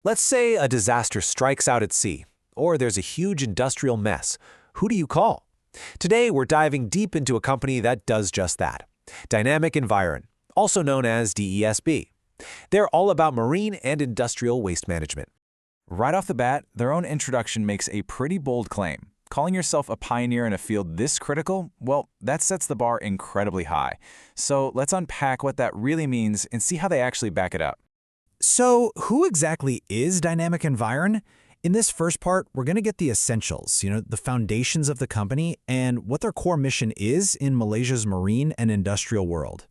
Let's say a disaster strikes out at sea, or there's a huge industrial mess. Who do you call? Today, we're diving deep into a company that does just that. Dynamic Environ, also known as DESB. They're all about marine and industrial waste management. Right off the bat, their own introduction makes a pretty bold claim. Calling yourself a pioneer in a field this critical, well, that sets the bar incredibly high. So let's unpack what that really means and see how they actually back it up. So who exactly is Dynamic Environ? In this first part, we're going to get the essentials, the foundations of the company and what their core mission is in Malaysia's marine and industrial world.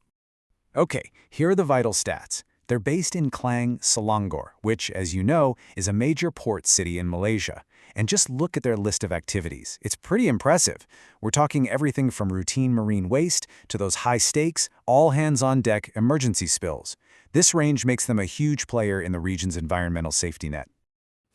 Okay, here are the vital stats. They're based in Klang, Selangor, which, as you know, is a major port city in Malaysia. And just look at their list of activities. It's pretty impressive. We're talking everything from routine marine waste to those high-stakes, all-hands-on-deck emergency spills. This range makes them a huge player in the region's environmental safety net.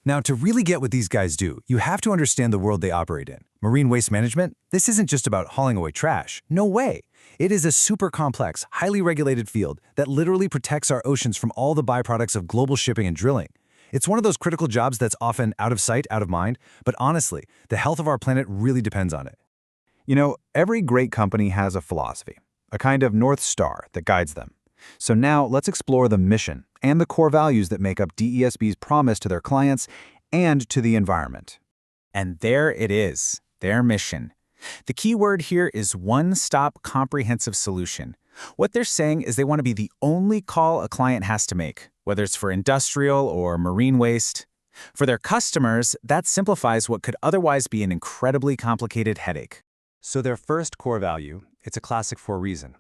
Now, to really get what these guys do, you have to understand the world they operate in. Marine waste management? This isn't just about hauling away trash. No way. It is a super complex, highly regulated field that literally protects our oceans from all the byproducts of global shipping and drilling. It's one of those critical jobs that's often out of sight, out of mind, but honestly, the health of our planet really depends on it. You know, every great company has a philosophy, a kind of North Star that guides them. So now let's explore the mission and the core values that make up DESB's promise to their clients and to the environment. And there it is, their mission. The key word here is one-stop comprehensive solution. What they're saying is they want to be the only call a client has to make, whether it's for industrial or marine waste. For their customers, that simplifies what could otherwise be an incredibly complicated headache. So their first core value, it's a classic for a reason.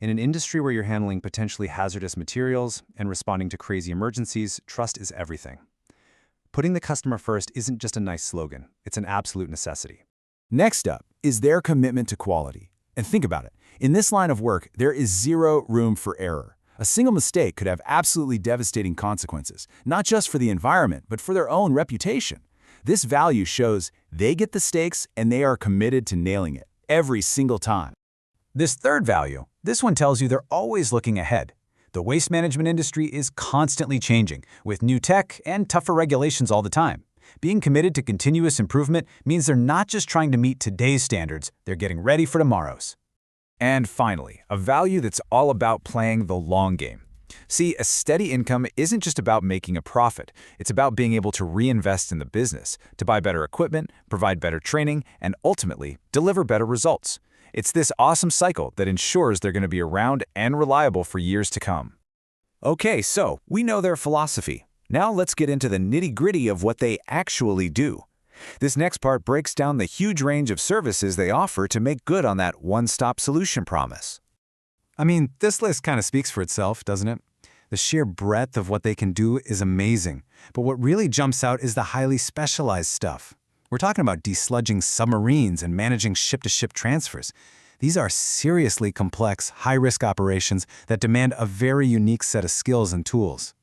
In an industry where you're handling potentially hazardous materials and responding to crazy emergencies, trust is everything. Putting the customer first isn't just a nice slogan, it's an absolute necessity. Next up is their commitment to quality. And think about it. In this line of work, there is zero room for error. A single mistake could have absolutely devastating consequences, not just for the environment, but for their own reputation. This value shows they get the stakes and they are committed to nailing it every single time. This third value, this one tells you they're always looking ahead. The waste management industry is constantly changing, with new tech and tougher regulations all the time. Being committed to continuous improvement means they're not just trying to meet today's standards, they're getting ready for tomorrow's. And finally, a value that's all about playing the long game. See, a steady income isn't just about making a profit. It's about being able to reinvest in the business, to buy better equipment, provide better training, and ultimately deliver better results. It's this awesome cycle that ensures they're going to be around and reliable for years to come. Okay, so we know their philosophy. Now let's get into the nitty-gritty of what they actually do. This next part breaks down the huge range of services they offer to make good on that one-stop solution promise. I mean, this list kind of speaks for itself, doesn't it? The sheer breadth of what they can do is amazing, but what really jumps out is the highly specialized stuff. We're talking about desludging submarines and managing ship-to-ship transfers. These are seriously complex, high-risk operations that demand a very unique set of skills and tools.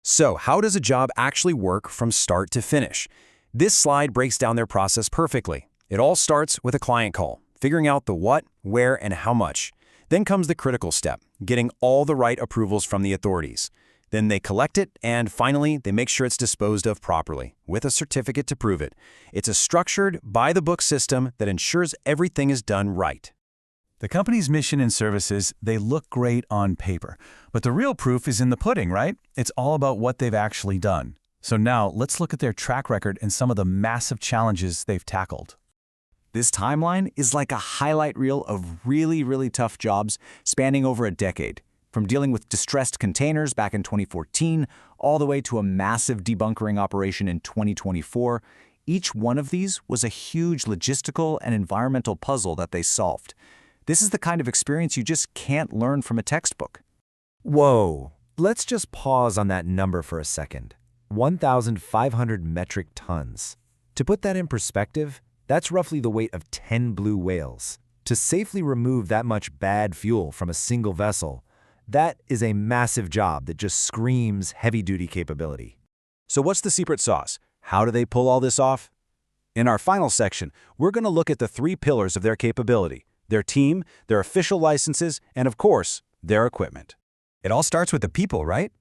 So, how does a job actually work from start to finish? This slide breaks down their process perfectly. It all starts with a client call, figuring out the what, where, and how much. Then comes the critical step, getting all the right approvals from the authorities. Then they collect it, and finally, they make sure it's disposed of properly, with a certificate to prove it. It's a structured, by-the-book system that ensures everything is done right. The company's mission and services, they look great on paper. But the real proof is in the pudding, right? It's all about what they've actually done. So now, let's look at their track record and some of the massive challenges they've tackled. This timeline is like a highlight reel of really tough jobs spanning over a decade. From dealing with distressed containers back in 2014, all the way to a massive debunkering operation in 2024, each one of these was a huge logistical and environmental puzzle that they solved. This is the kind of experience you just can't learn from a textbook. Whoa, let's just pause on that number for a second. 1,500 metric tons. To put that in perspective, that's roughly the weight of 10 blue whales. To safely remove that much bad fuel from a single vessel, that is a massive job that just screams heavy-duty capability. So what's the secret sauce? How do they pull all this off? In our final section, we're going to look at the 3 pillars of their capability: their team, their official licenses, and of course, their equipment. It all starts with the people, right?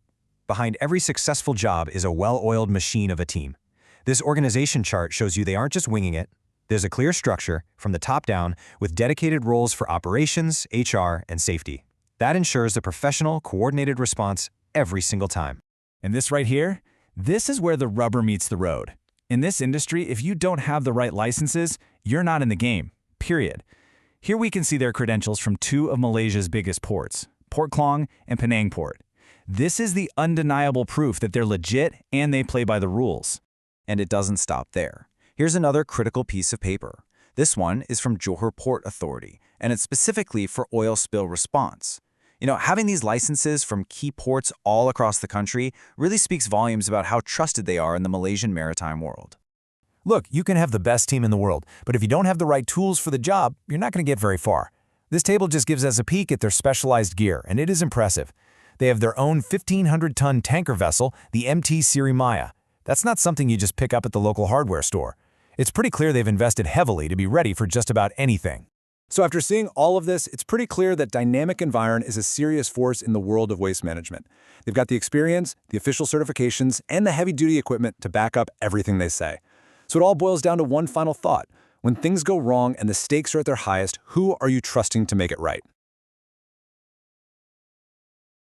Behind every successful job is a well-oiled machine of a team. This organization chart shows you they aren't just winging it. There's a clear structure, from the top down, with dedicated roles for operations, HR, and safety. That ensures a professional, coordinated response every single time. And this right here, this is where the rubber meets the road. In this industry, if you don't have the right licenses, you're not in the game, period. Here we can see their credentials from two of Malaysia's biggest ports, Port Klang and Penang Port. This is the undeniable proof that they're legit and they play by the rules. And it doesn't stop there. Here's another critical piece of paper. This one is from Johor Port Authority, and it's specifically for oil spill response. Having these licenses from key ports all across the country really speaks volumes about how trusted they are in the Malaysian maritime world. Look, you can have the best team in the world, but if you don't have the right tools for the job, you're not going to get very far. This table just gives us a peek at their specialized gear, and it is impressive. They have their own 1,500-ton tanker vessel, the MT Sri Maya. That's not something you just pick up at the local hardware store. It's pretty clear they've invested heavily to be ready for just about anything. So after seeing all of this, it's pretty clear that Dynamic Environ is a serious force in the world of waste management. They've got the experience, the official certifications, and the heavy-duty equipment to back up everything they say. So it all boils down to one final thought. When things go wrong and the stakes are at their highest, who are you trusting to make it right?